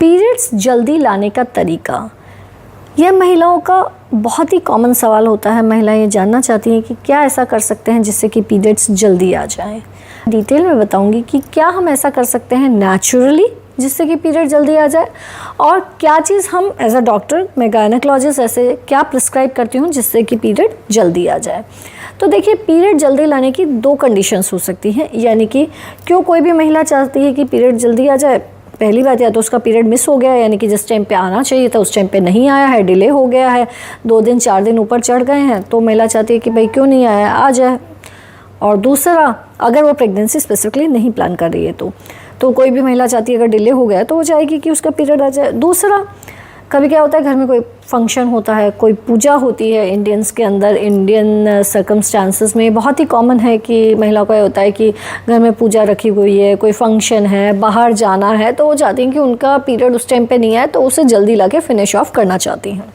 Periods जल्दी लाने का तरीका, यह महिलाओं का बहुत ही कॉमन सवाल होता है। महिलाएं ये जानना चाहती हैं कि क्या ऐसा कर सकते हैं जिससे कि पीरियड्स जल्दी आ जाएं। डिटेल में बताऊंगी कि क्या हम ऐसा कर सकते हैं नेचुरली जिससे कि पीरियड जल्दी आ जाए, और क्या चीज़ हम एज अ डॉक्टर, मैं गायनेकोलॉजिस्ट, ऐसे क्या प्रिस्क्राइब करती हूँ जिससे कि पीरियड जल्दी आ जाए। तो देखिए, पीरियड जल्दी लाने की दो कंडीशंस हो सकती हैं, यानी कि क्यों कोई भी महिला चाहती है कि पीरियड जल्दी आ जाए। पहली बात, या तो उसका पीरियड मिस हो गया, यानी कि जिस टाइम पे आना चाहिए था उस टाइम पे नहीं आया है, डिले हो गया है, 2 दिन 4 दिन ऊपर चढ़ गए हैं, तो महिला चाहती है कि भाई क्यों नहीं आया, आ जाए। और दूसरा, अगर वो प्रेगनेंसी स्पेसिफिकली नहीं प्लान कर रही है तो कोई भी महिला चाहती है अगर डिले हो गया तो वो चाहेगी कि उसका पीरियड आ जाए। दूसरा, कभी क्या होता है, घर में कोई फंक्शन होता है, कोई पूजा होती है। इंडियंस के अंदर, इंडियन सर्कमस्टांसेस में बहुत ही कॉमन है कि महिला को ये होता है कि घर में पूजा रखी हुई है, कोई फंक्शन है, बाहर जाना है, तो वो चाहती हैं कि उनका पीरियड उस टाइम पे नहीं आए, तो उसे जल्दी ला के फिनिश ऑफ करना चाहती हैं।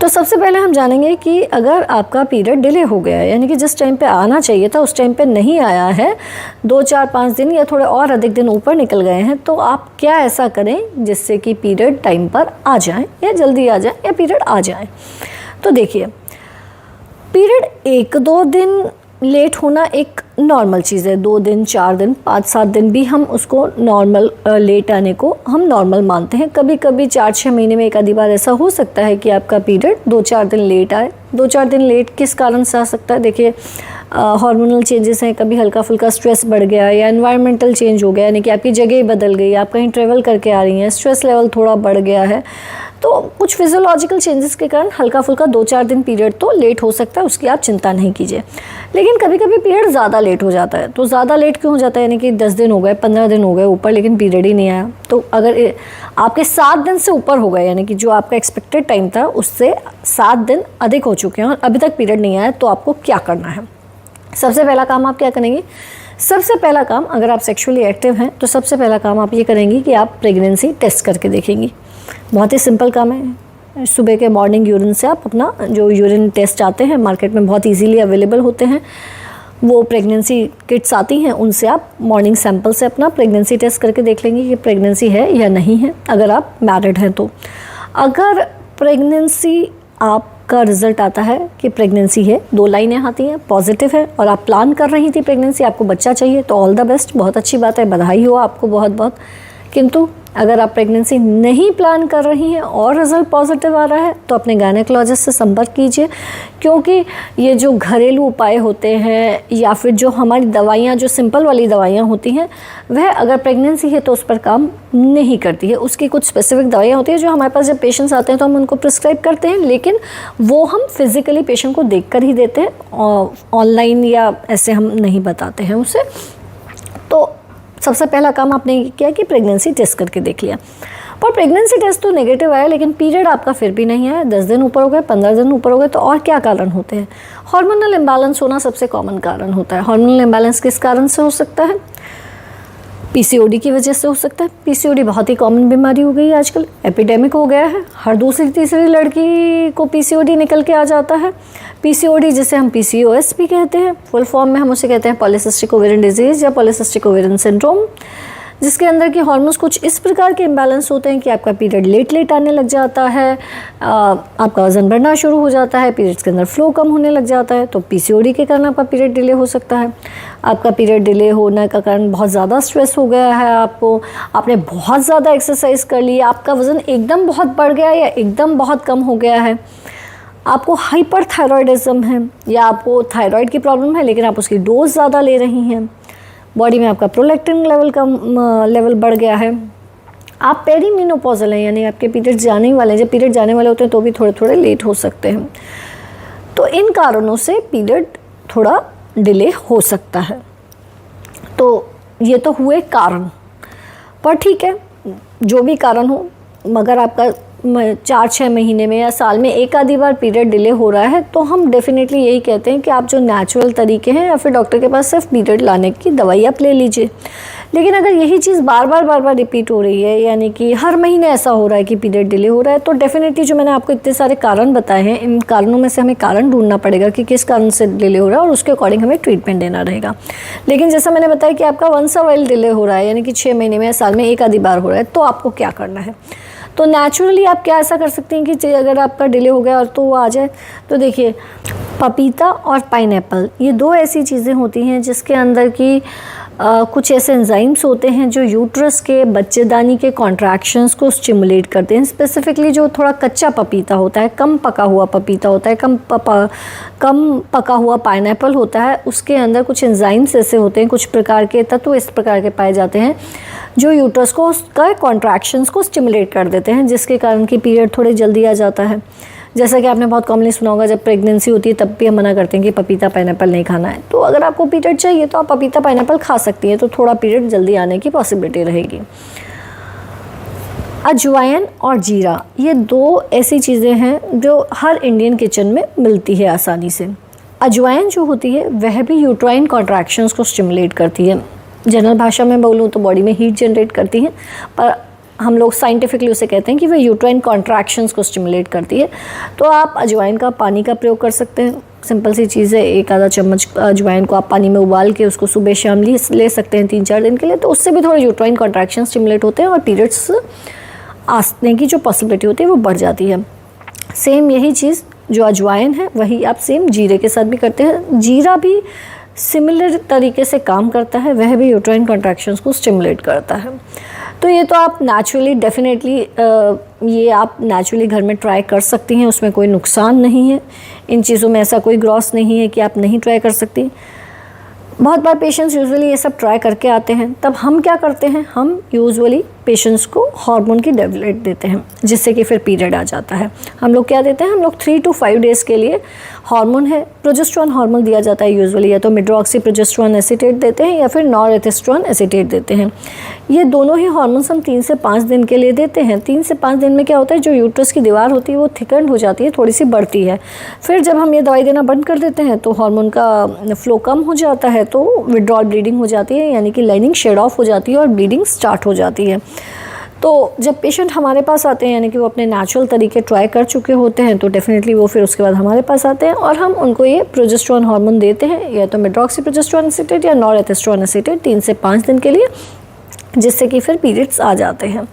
तो सबसे पहले हम जानेंगे कि अगर आपका पीरियड डिले हो गया है, यानी कि जिस टाइम पे आना चाहिए था उस टाइम पे नहीं आया है, 2 4 5 दिन या थोड़े और अधिक दिन ऊपर निकल गए हैं, तो आप क्या ऐसा करें जिससे कि पीरियड टाइम पर आ जाए, या जल्दी आ जाए, या पीरियड आ जाए। तो देखिए, पीरियड 1-2 दिन लेट होना एक नॉर्मल चीज़ है। 2 दिन, 4 दिन, 5-7 दिन भी हम उसको नॉर्मल, लेट आने को हम नॉर्मल मानते हैं। कभी कभी 4-6 महीने में एक आधी बार ऐसा हो सकता है कि आपका पीरियड 2-4 दिन लेट आए। 2-4 दिन लेट किस कारण से आ सकता है? देखिए, हार्मोनल चेंजेस हैं, कभी हल्का फुल्का स्ट्रेस बढ़ गया, या एनवायरमेंटल चेंज हो गया, यानी कि आपकी जगह बदल गई, आप कहीं ट्रेवल करके आ रही हैं, स्ट्रेस लेवल थोड़ा बढ़ गया है, तो कुछ फिजियोलॉजिकल चेंजेस के कारण हल्का फुल्का 2-4 दिन पीरियड तो लेट हो सकता है, उसकी आप चिंता नहीं कीजिए। लेकिन कभी कभी पीरियड ज़्यादा लेट हो जाता है। तो ज़्यादा लेट क्यों हो जाता है? यानी कि 10 दिन हो गए, 15 दिन हो गए ऊपर, लेकिन पीरियड ही नहीं आया। तो अगर आपके 7 दिन से ऊपर हो गए, यानी कि जो आपका एक्सपेक्टेड टाइम था उससे 7 दिन अधिक हो चुके हैं और अभी तक पीरियड नहीं आया, तो आपको क्या करना है? सबसे पहला काम आप क्या करेंगे? सबसे पहला काम, अगर आप सेक्सुअली एक्टिव हैं तो सबसे पहला काम आप ये करेंगी कि आप प्रेगनेंसी टेस्ट करके देखेंगी। बहुत ही सिंपल काम है। सुबह के मॉर्निंग यूरिन से आप अपना, जो यूरिन टेस्ट आते हैं मार्केट में बहुत इजीली अवेलेबल होते हैं, वो प्रेगनेंसी किट्स आती हैं, उनसे आप मॉर्निंग सैंपल से अपना प्रेगनेंसी टेस्ट करके देख लेंगे कि प्रेगनेंसी है या नहीं है, अगर आप मैरिड हैं तो। अगर प्रेगनेंसी आपका रिजल्ट आता है कि प्रेगनेंसी है, 2 लाइनें आती हैं, पॉजिटिव है, और आप प्लान कर रही थी प्रेगनेंसी, आपको बच्चा चाहिए, तो ऑल द बेस्ट, बहुत अच्छी बात है, बधाई हो आपको बहुत बहुत। किंतु अगर आप प्रेगनेंसी नहीं प्लान कर रही हैं और रिजल्ट पॉजिटिव आ रहा है, तो अपने गायनेकोलॉजिस्ट से संपर्क कीजिए, क्योंकि ये जो घरेलू उपाय होते हैं या फिर जो हमारी दवाइयाँ, जो सिंपल वाली दवाइयाँ होती हैं, वह अगर प्रेगनेंसी है तो उस पर काम नहीं करती है। उसकी कुछ स्पेसिफिक दवाइयाँ होती हैं जो हमारे पास जब पेशेंट्स आते हैं तो हम उनको प्रिस्क्राइब करते हैं, लेकिन वो हम फिज़िकली पेशेंट को देख कर ही देते हैं, ऑनलाइन या ऐसे हम नहीं बताते हैं उसे। तो सबसे पहला काम आपने किया कि प्रेगनेंसी टेस्ट करके देख लिया, पर प्रेगनेंसी टेस्ट तो नेगेटिव आया, लेकिन पीरियड आपका फिर भी नहीं आया, 10 दिन ऊपर हो गए, 15 दिन ऊपर हो गए, तो और क्या कारण होते हैं? हार्मोनल इम्बैलेंस होना सबसे कॉमन कारण होता है। हार्मोनल इम्बैलेंस किस कारण से हो सकता है? पीसीओडी की वजह से हो सकता है। पीसीओडी बहुत ही कॉमन बीमारी हो गई है आजकल, एपिडेमिक हो गया है, हर दूसरी तीसरी लड़की को पीसीओडी निकल के आ जाता है। पीसीओडी जिसे हम पीसीओएस भी कहते हैं, फुल फॉर्म में हम उसे कहते हैं पॉलीसिस्टिक ओवेरियन डिजीज़ या पॉलीसिस्टिक ओवेरियन सिंड्रोम, जिसके अंदर के हार्मोन्स कुछ इस प्रकार के इम्बैलेंस होते हैं कि आपका पीरियड लेट आने लग जाता है, आपका वज़न बढ़ना शुरू हो जाता है, पीरियड्स के अंदर फ्लो कम होने लग जाता है। तो पीसीओडी के कारण आपका पीरियड डिले हो सकता है। आपका पीरियड डिले होने का कारण बहुत ज़्यादा स्ट्रेस हो गया है, आपने बहुत ज़्यादा एक्सरसाइज कर ली, आपका वज़न एकदम बहुत बढ़ गया या एकदम बहुत कम हो गया है, आपको हाइपरथायरॉयडिज्म है, या आपको थायराइड की प्रॉब्लम है लेकिन आप उसकी डोज ज़्यादा ले रही हैं, बॉडी में आपका प्रोलैक्टिन लेवल बढ़ गया है, आप पेरीमेनोपॉजल हैं, यानी आपके पीरियड जाने वाले हैं, जब पीरियड जाने वाले होते हैं तो भी थोड़े थोड़े लेट हो सकते हैं। तो इन कारणों से पीरियड थोड़ा डिले हो सकता है। तो ये तो हुए कारण, पर ठीक है, जो भी कारण हो, मगर आपका 4-6 महीने में या साल में एक आधी बार पीरियड डिले हो रहा है, तो हम डेफिनेटली यही कहते हैं कि आप जो नेचुरल तरीके हैं या फिर डॉक्टर के पास सिर्फ पीरियड लाने की दवाई आप ले लीजिए। लेकिन अगर यही चीज़ बार बार रिपीट हो रही है, यानी कि हर महीने ऐसा हो रहा है कि पीरियड डिले हो रहा है, तो डेफिनेटली जो मैंने आपको इतने सारे कारण बताए हैं, इन कारणों में से हमें कारण ढूंढना पड़ेगा कि किस कारण से डिले हो रहा है और उसके अकॉर्डिंग हमें ट्रीटमेंट देना रहेगा। लेकिन जैसा मैंने बताया कि आपका वंस अ वाइल डिले हो रहा है, यानी कि 6 महीने में या साल में एक आधी बार हो रहा है, तो आपको क्या करना है? तो नेचुरली आप क्या ऐसा कर सकते हैं कि अगर आपका डिले हो गया और तो वो आ जाए, तो देखिए पपीता और पाइनएप्पल ये दो ऐसी चीज़ें होती हैं जिसके अंदर की कुछ ऐसे एंजाइम्स होते हैं जो यूट्रस के बच्चेदानी के कॉन्ट्रैक्शंस को स्टिमुलेट करते हैं। स्पेसिफिकली जो थोड़ा कच्चा पपीता होता है, कम पका हुआ पपीता होता है, कम पका हुआ पाइनएप्पल होता है, उसके अंदर कुछ एंजाइम्स ऐसे होते हैं, कुछ प्रकार के तत्व इस प्रकार के पाए जाते हैं जो यूट्रस को उसका कॉन्ट्रैक्शंस को स्टिमुलेट कर देते हैं, जिसके कारण कि पीरियड थोड़े जल्दी आ जाता है। जैसा कि आपने बहुत कॉमनली सुना होगा, जब प्रेगनेंसी होती है तब भी हम मना करते हैं कि पपीता पाइनएप्पल नहीं खाना है। तो अगर आपको पीरियड चाहिए तो आप पपीता पाइनएप्पल खा सकती हैं, तो थोड़ा पीरियड जल्दी आने की पॉसिबिलिटी रहेगी। अजवाइन और जीरा ये दो ऐसी चीज़ें हैं जो हर इंडियन किचन में मिलती है आसानी से। अजवाइन जो होती है वह भी यूट्राइन कॉन्ट्रैक्शंस को स्टिमुलेट करती है। जनरल भाषा में बोलूँ तो बॉडी में हीट जनरेट करती है, पर हम लोग साइंटिफिकली उसे कहते हैं कि वह यूट्राइन कॉन्ट्रैक्शंस को स्टिमुलेट करती है। तो आप अजवाइन का पानी का प्रयोग कर सकते हैं। सिंपल सी चीज़ है, एक आधा चम्मच अजवाइन को आप पानी में उबाल के उसको सुबह शाम ले सकते हैं 3-4 दिन के लिए, तो उससे भी थोड़े यूट्राइन कॉन्ट्रैक्शन स्टिमुलेट होते हैं और पीरियड्स आने की जो पॉसिबिलिटी होती है वो बढ़ जाती है। सेम यही चीज़ जो अजवाइन है वही आप सेम जीरे के साथ भी करते हैं। जीरा भी सिमिलर तरीके से काम करता है, वह भी यूट्राइन कॉन्ट्रैक्शंस को स्टिमुलेट करता है। तो ये तो आप नेचुरली डेफिनेटली ये आप नेचुरली घर में ट्राई कर सकती हैं, उसमें कोई नुकसान नहीं है। इन चीज़ों में ऐसा कोई ग्रॉस नहीं है कि आप नहीं ट्राई कर सकती। बहुत बार पेशेंट्स यूजुअली ये सब ट्राई करके आते हैं, तब हम क्या करते हैं, हम यूजुअली पेशेंट्स को हार्मोन की टेबलेट देते हैं जिससे कि फिर पीरियड आ जाता है। हम लोग क्या देते हैं, हम लोग 3 to 5 डेज़ के लिए हार्मोन है, प्रोजेस्टेरोन हार्मोन दिया जाता है यूजुअली, या तो मेड्रोक्सी प्रोजेस्टेरोन एसीटेट देते हैं या फिर नॉरेथेस्टेरोन एसीटेट देते हैं। ये दोनों ही हार्मोन्स हम 3 से 5 दिन के लिए देते हैं। 3 से 5 दिन में क्या होता है, जो यूट्रस की दीवार होती है वो थिकन्ड हो जाती है, थोड़ी सी बढ़ती है। फिर जब हम ये दवाई देना बंद कर देते हैं तो हार्मोन का फ्लो कम हो जाता है, तो विड्रॉल ब्लीडिंग हो जाती है, यानी कि लाइनिंग शेड ऑफ हो जाती है और ब्लीडिंग स्टार्ट हो जाती है। तो जब पेशेंट हमारे पास आते हैं, यानी कि वो अपने नेचुरल तरीके ट्राई कर चुके होते हैं, तो डेफिनेटली वो फिर उसके बाद हमारे पास आते हैं और हम उनको ये प्रोजेस्टेरोन हार्मोन देते हैं, या तो मेड्रोक्सी प्रोजेस्टेरोन एसीटेट या नॉरेथेस्टेरोन एसीटेट 3 से 5 दिन के लिए, जिससे कि फिर पीरियड्स आ जाते हैं।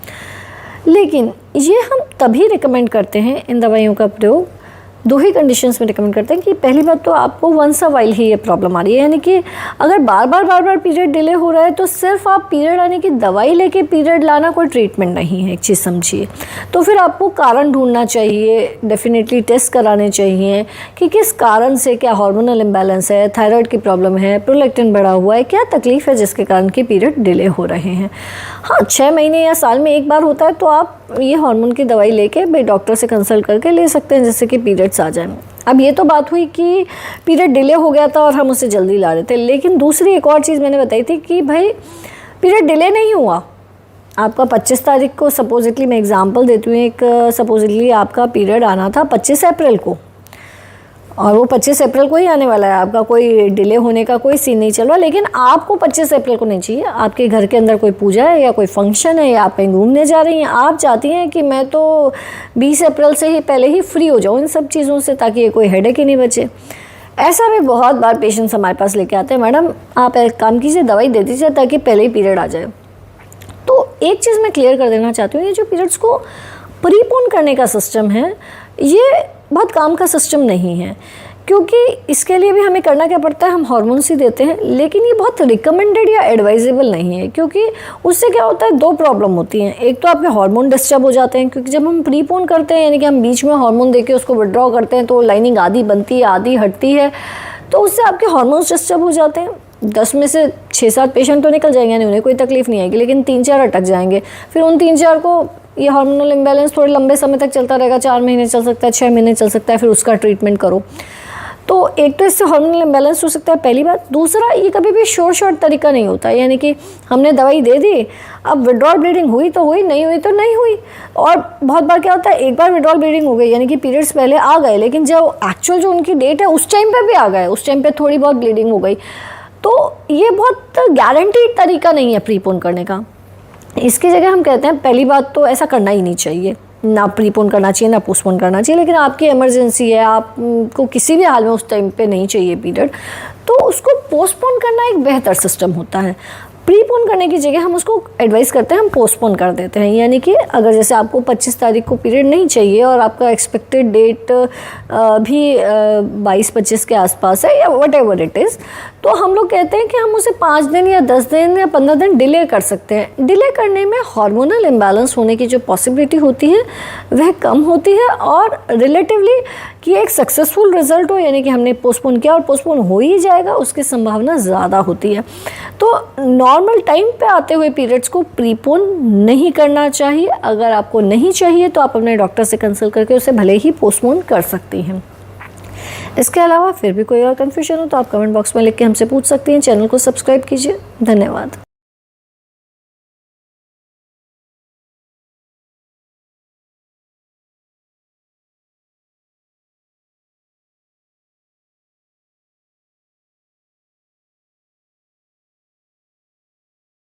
लेकिन ये हम तभी रिकमेंड करते हैं इन दवाइयों का प्रयोग, 2 ही कंडीशंस में रिकमेंड करते हैं कि पहली बात तो आपको वंस अ वाइल ही ये प्रॉब्लम आ रही है, यानी कि अगर बार बार पीरियड डिले हो रहा है तो सिर्फ आप पीरियड आने की दवाई लेके पीरियड लाना कोई ट्रीटमेंट नहीं है, एक चीज़ समझिए। तो फिर आपको कारण ढूंढना चाहिए, डेफिनेटली टेस्ट कराने चाहिए कि किस कारण से, क्या हार्मोनल इम्बैलेंस है, थायराइड की प्रॉब्लम है, प्रोलैक्टिन बढ़ा हुआ है, क्या तकलीफ़ है जिसके कारण कि पीरियड डिले हो रहे हैं। हाँ, 6 महीने या साल में एक बार होता है तो आप ये हार्मोन की दवाई लेके भाई डॉक्टर से कंसल्ट करके ले सकते हैं, जिससे कि पीरियड्स आ जाएं। अब ये तो बात हुई कि पीरियड डिले हो गया था और हम उसे जल्दी ला रहे थे, लेकिन दूसरी एक और चीज़ मैंने बताई थी कि भाई पीरियड डिले नहीं हुआ, आपका 25 तारीख को, सपोजिटली मैं एग्जांपल देती हूँ, एक सपोजिटली आपका पीरियड आना था 25 अप्रैल को और वो 25 अप्रैल को ही आने वाला है, आपका कोई डिले होने का कोई सीन नहीं चल रहा, लेकिन आपको 25 अप्रैल को नहीं चाहिए। आपके घर के अंदर कोई पूजा है या कोई फंक्शन है या आप कहीं घूमने जा रही हैं, आप चाहती हैं कि मैं तो 20 अप्रैल से ही पहले ही फ्री हो जाऊँ इन सब चीज़ों से, ताकि ये कोई हेडेक ही नहीं बचे। ऐसा भी बहुत बार पेशेंट्स हमारे पास लेके आते हैं, मैडम आप एक काम कीजिए, दवाई दे दीजिए ताकि पहले ही पीरियड आ जाए। तो एक चीज़ मैं क्लियर कर देना चाहती हूँ, ये जो पीरियड्स को प्रीपोन करने का सिस्टम है ये बहुत काम का सिस्टम नहीं है, क्योंकि इसके लिए भी हमें करना क्या पड़ता है, हम हार्मोन्स ही देते हैं, लेकिन ये बहुत रिकमेंडेड या एडवाइजेबल नहीं है, क्योंकि उससे क्या होता है, 2 प्रॉब्लम होती हैं। एक तो आपके हार्मोन डिस्टर्ब हो जाते हैं, क्योंकि जब हम प्रीपोन करते हैं यानी कि हम बीच में हार्मोन देके उसको विड्रॉ करते हैं तो लाइनिंग आधी बनती है आधी हटती है, तो उससे आपके हार्मोन्स डिस्टर्ब हो जाते हैं। 10 में से 6-7 पेशेंट तो निकल जाएंगे, उन्हें कोई तकलीफ नहीं आएगी, लेकिन 3-4 अटक जाएंगे। फिर उन 3-4 को ये हार्मोनल इम्बैलेंस थोड़े लंबे समय तक चलता रहेगा, 4 महीने चल सकता है, 6 महीने चल सकता है, फिर उसका ट्रीटमेंट करो। तो एक तो इससे हार्मोनल इम्बैलेंस हो सकता है, पहली बात। दूसरा, ये कभी भी शॉर्ट तरीका नहीं होता, यानी कि हमने दवाई दे दी, अब विड्रॉल ब्लीडिंग हुई तो हुई, नहीं हुई तो नहीं हुई। और बहुत बार क्या होता है, एक बार विड्रॉल ब्लीडिंग हो गई यानी कि पीरियड्स पहले आ गए, लेकिन जो एक्चुअल जो उनकी डेट है उस टाइम पे भी आ गए, उस टाइम पे थोड़ी बहुत ब्लीडिंग हो गई, तो ये बहुत गारंटीड तरीका नहीं है प्रीपोन करने का। इसकी जगह हम कहते हैं पहली बात तो ऐसा करना ही नहीं चाहिए, ना प्रीपोन करना चाहिए ना पोस्टपोन करना चाहिए। लेकिन आपकी इमरजेंसी है, आपको किसी भी हाल में उस टाइम पे नहीं चाहिए पीरियड, तो उसको पोस्टपोन करना एक बेहतर सिस्टम होता है। प्रीपोन करने की जगह हम उसको एडवाइस करते हैं, हम पोस्टपोन कर देते हैं। यानी कि अगर जैसे आपको 25 तारीख को पीरियड नहीं चाहिए और आपका एक्सपेक्टेड डेट भी 22-25 के आसपास है या वट एवर इट इज़, तो हम लोग कहते हैं कि हम उसे 5 दिन या 10 दिन या 15 दिन डिले कर सकते हैं। डिले करने में हार्मोनल इम्बैलेंस होने की जो पॉसिबिलिटी होती है वह कम होती है, और रिलेटिवली कि एक सक्सेसफुल रिजल्ट हो, यानी कि हमने पोस्टपोन किया और पोस्टपोन हो ही जाएगा, उसकी संभावना ज़्यादा होती है। तो नॉर्मल टाइम पे आते हुए पीरियड्स को प्रीपोन नहीं करना चाहिए। अगर आपको नहीं चाहिए तो आप अपने डॉक्टर से कंसल्ट करके उसे भले ही पोस्टपोन कर सकती हैं। इसके अलावा फिर भी कोई और कन्फ्यूजन हो तो आप कमेंट बॉक्स में लिख के हमसे पूछ सकती हैं। चैनल को सब्सक्राइब कीजिए। धन्यवाद।